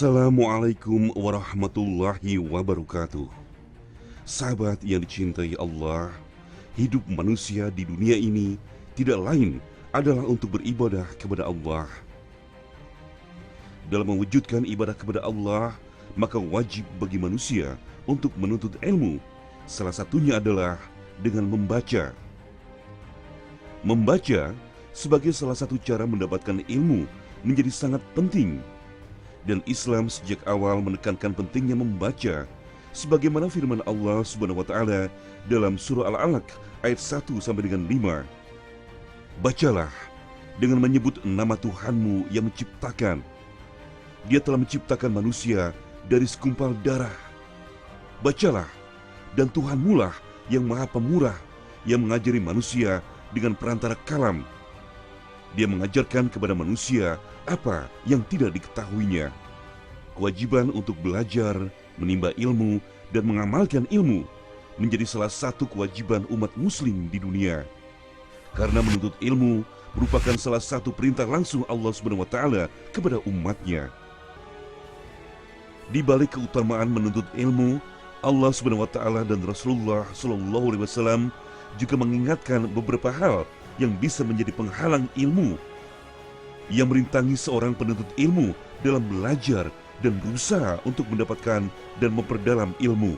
Assalamualaikum warahmatullahi wabarakatuh. Sahabat yang dicintai Allah, hidup manusia di dunia ini tidak lain adalah untuk beribadah kepada Allah. Dalam mewujudkan ibadah kepada Allah, maka wajib bagi manusia untuk menuntut ilmu. Salah satunya adalah dengan membaca. Membaca sebagai salah satu cara mendapatkan ilmu menjadi sangat penting. Dan Islam sejak awal menekankan pentingnya membaca, sebagaimana firman Allah Subhanahu wa taala dalam surah Al-Alaq ayat 1 sampai dengan 5. Bacalah dengan menyebut nama Tuhanmu yang menciptakan. Dia telah menciptakan manusia dari segumpal darah. Bacalah, dan Tuhanmu lah yang Maha Pemurah, yang mengajari manusia dengan perantara kalam. Dia mengajarkan kepada manusia apa yang tidak diketahuinya. Kewajiban untuk belajar, menimba ilmu, dan mengamalkan ilmu menjadi salah satu kewajiban umat muslim di dunia. Karena menuntut ilmu merupakan salah satu perintah langsung Allah Subhanahu wa taala kepada umatnya. Di balik keutamaan menuntut ilmu, Allah Subhanahu wa taala dan Rasulullah sallallahu alaihi wasallam juga mengingatkan beberapa hal yang bisa menjadi penghalang ilmu, yang merintangi seorang penuntut ilmu dalam belajar dan berusaha untuk mendapatkan dan memperdalam ilmu.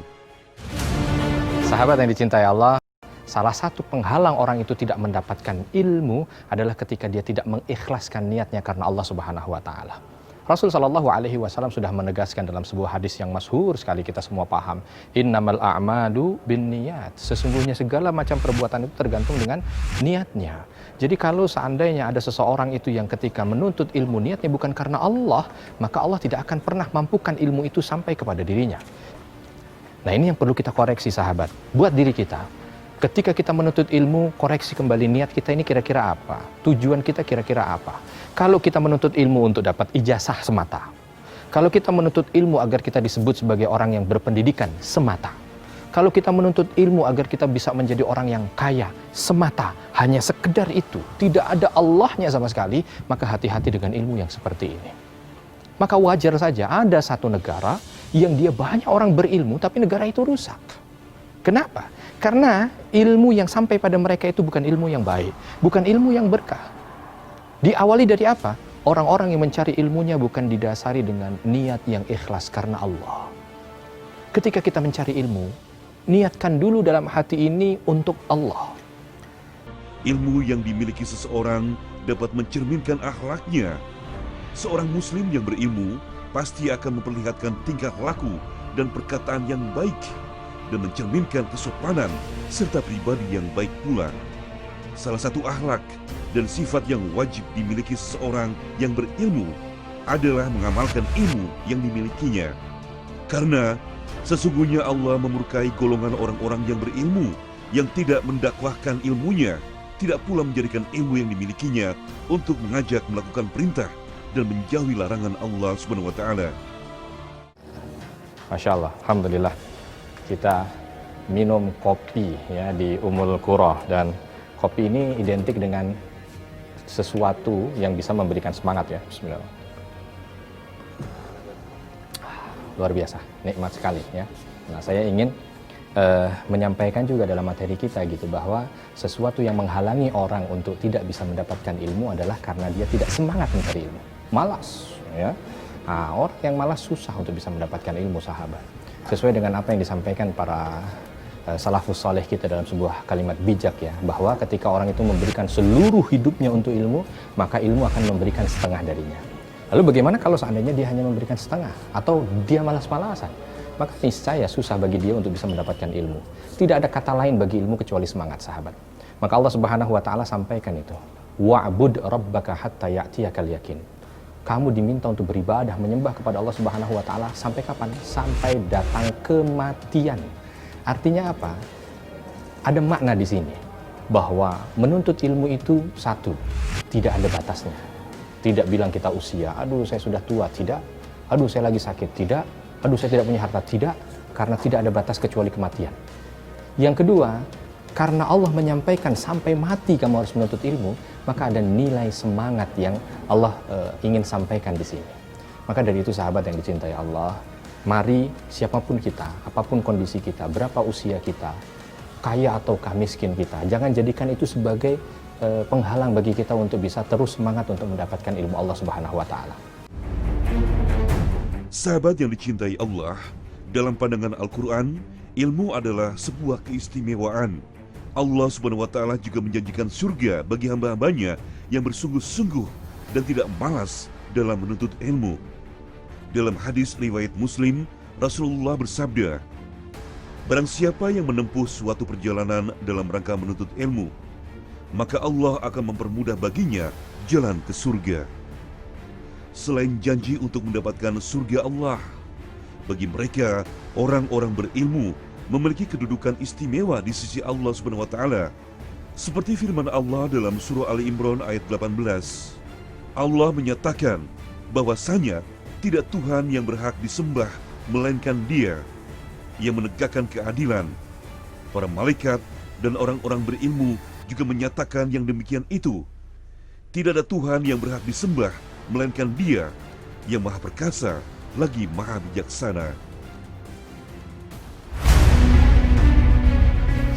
Sahabat yang dicintai Allah, salah satu penghalang orang itu tidak mendapatkan ilmu adalah ketika dia tidak mengikhlaskan niatnya karena Allah Subhanahu wa taala. Rasul sallallahu alaihi wasallam sudah menegaskan dalam sebuah hadis yang masyhur sekali, kita semua paham. Innamal a'malu binniyat. Sesungguhnya segala macam perbuatan itu tergantung dengan niatnya. Jadi kalau seandainya ada seseorang itu yang ketika menuntut ilmu niatnya bukan karena Allah, maka Allah tidak akan pernah mampukan ilmu itu sampai kepada dirinya. Nah, ini yang perlu kita koreksi, sahabat. Buat diri kita. Ketika kita menuntut ilmu, koreksi kembali niat kita ini kira-kira apa? Tujuan kita kira-kira apa? Kalau kita menuntut ilmu untuk dapat ijazah semata, kalau kita menuntut ilmu agar kita disebut sebagai orang yang berpendidikan semata, kalau kita menuntut ilmu agar kita bisa menjadi orang yang kaya semata, hanya sekedar itu, tidak ada Allahnya sama sekali, maka hati-hati dengan ilmu yang seperti ini. Maka wajar saja ada satu negara yang dia banyak orang berilmu, tapi negara itu rusak. Kenapa? Karena ilmu yang sampai pada mereka itu bukan ilmu yang baik, bukan ilmu yang berkah. Diawali dari apa? Orang-orang yang mencari ilmunya bukan didasari dengan niat yang ikhlas karena Allah. Ketika kita mencari ilmu, niatkan dulu dalam hati ini untuk Allah. Ilmu yang dimiliki seseorang dapat mencerminkan akhlaknya. Seorang muslim yang berilmu pasti akan memperlihatkan tingkah laku dan perkataan yang baik dan mencerminkan kesopanan serta pribadi yang baik pula. Salah satu akhlak dan sifat yang wajib dimiliki seseorang yang berilmu adalah mengamalkan ilmu yang dimilikinya. Karena sesungguhnya Allah memurkai golongan orang-orang yang berilmu yang tidak mendakwahkan ilmunya, tidak pula menjadikan ilmu yang dimilikinya untuk mengajak melakukan perintah dan menjauhi larangan Allah Subhanahu wa taala. Masya Allah, alhamdulillah. Kita minum kopi ya di Ummul Qura, dan kopi ini identik dengan sesuatu yang bisa memberikan semangat ya. Bismillah. Luar biasa, nikmat sekali ya. Nah, saya ingin menyampaikan juga dalam materi kita gitu, bahwa sesuatu yang menghalangi orang untuk tidak bisa mendapatkan ilmu adalah karena dia tidak semangat mencari ilmu. Malas ya. Nah, orang yang malas susah untuk bisa mendapatkan ilmu, sahabat. Sesuai dengan apa yang disampaikan para salafus saleh kita dalam sebuah kalimat bijak ya, bahwa ketika orang itu memberikan seluruh hidupnya untuk ilmu, maka ilmu akan memberikan setengah darinya. Lalu bagaimana kalau seandainya dia hanya memberikan setengah, atau dia malas-malasan? Maka niscaya susah bagi dia untuk bisa mendapatkan ilmu. Tidak ada kata lain bagi ilmu kecuali semangat, sahabat. Maka Allah Subhanahu wa taala sampaikan itu, wa'bud rabbaka hatta ya'tiyakal yakin. Kamu diminta untuk beribadah, menyembah kepada Allah Subhanahu wa taala sampai kapan? Sampai datang kematian. Artinya apa? Ada makna di sini bahwa menuntut ilmu itu satu, tidak ada batasnya. Tidak bilang kita usia, aduh saya sudah tua, tidak. Aduh saya lagi sakit, tidak. Aduh saya tidak punya harta, tidak. Karena tidak ada batas kecuali kematian. Yang kedua, karena Allah menyampaikan sampai mati kamu harus menuntut ilmu, maka ada nilai semangat yang Allah ingin sampaikan di sini. Maka dari itu sahabat yang dicintai Allah, mari siapapun kita, apapun kondisi kita, berapa usia kita, kaya ataukah miskin kita, jangan jadikan itu sebagai penghalang bagi kita untuk bisa terus semangat untuk mendapatkan ilmu Allah Subhanahu wa Ta'ala. Sahabat yang dicintai Allah, dalam pandangan Al-Quran, ilmu adalah sebuah keistimewaan. Allah Subhanahu wa Ta'ala juga menjanjikan surga bagi hamba-hambanya yang bersungguh-sungguh dan tidak malas dalam menuntut ilmu. Dalam hadis riwayat Muslim, Rasulullah bersabda, "Barang siapa yang menempuh suatu perjalanan dalam rangka menuntut ilmu, maka Allah akan mempermudah baginya jalan ke surga." Selain janji untuk mendapatkan surga Allah, bagi mereka, orang-orang berilmu memiliki kedudukan istimewa di sisi Allah Subhanahu wa Ta'ala. Seperti firman Allah dalam surah Ali Imran ayat 18. Allah menyatakan bahwasanya tidak Tuhan yang berhak disembah melainkan Dia yang menegakkan keadilan. Para malaikat dan orang-orang berilmu juga menyatakan yang demikian itu. Tidak ada Tuhan yang berhak disembah melainkan Dia yang Maha Perkasa lagi Maha Bijaksana.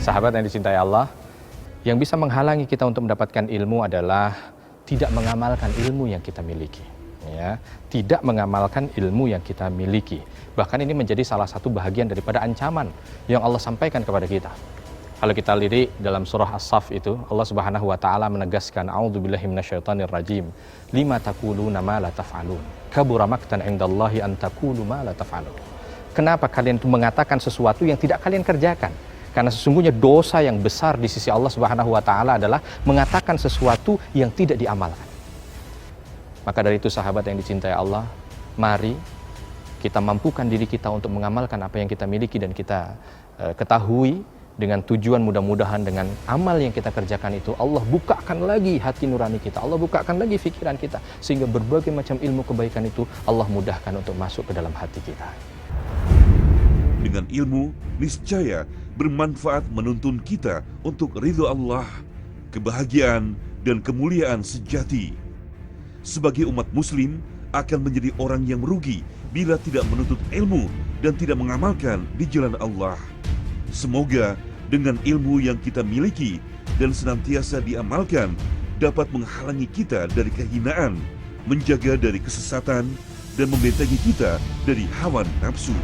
Sahabat yang dicintai Allah, yang bisa menghalangi kita untuk mendapatkan ilmu adalah tidak mengamalkan ilmu yang kita miliki. Ya, tidak mengamalkan ilmu yang kita miliki. Bahkan ini menjadi salah satu bahagian daripada ancaman yang Allah sampaikan kepada kita. Kalau kita lirik dalam surah As-Saff itu, Allah Subhanahu wa Ta'ala menegaskan, "A'udzubillahi minasyaitonirrajim. Lima taquluna ma la taf'alun. Kabura maqtan 'indallahi an taqulu ma la taf'alun." Kenapa kalian itu mengatakan sesuatu yang tidak kalian kerjakan? Karena sesungguhnya dosa yang besar di sisi Allah Subhanahu wa Ta'ala adalah mengatakan sesuatu yang tidak diamalkan. Maka dari itu sahabat yang dicintai Allah, mari kita mampukan diri kita untuk mengamalkan apa yang kita miliki dan kita ketahui dengan tujuan mudah-mudahan dengan amal yang kita kerjakan itu Allah bukakan lagi hati nurani kita, Allah bukakan lagi pikiran kita, sehingga berbagai macam ilmu kebaikan itu Allah mudahkan untuk masuk ke dalam hati kita. Dengan ilmu, niscaya bermanfaat menuntun kita untuk ridho Allah, kebahagiaan, dan kemuliaan sejati. Sebagai umat muslim, akan menjadi orang yang merugi bila tidak menuntut ilmu dan tidak mengamalkan di jalan Allah. Semoga dengan ilmu yang kita miliki dan senantiasa diamalkan dapat menghalangi kita dari kehinaan, menjaga dari kesesatan, dan membentengi kita dari hawa nafsu.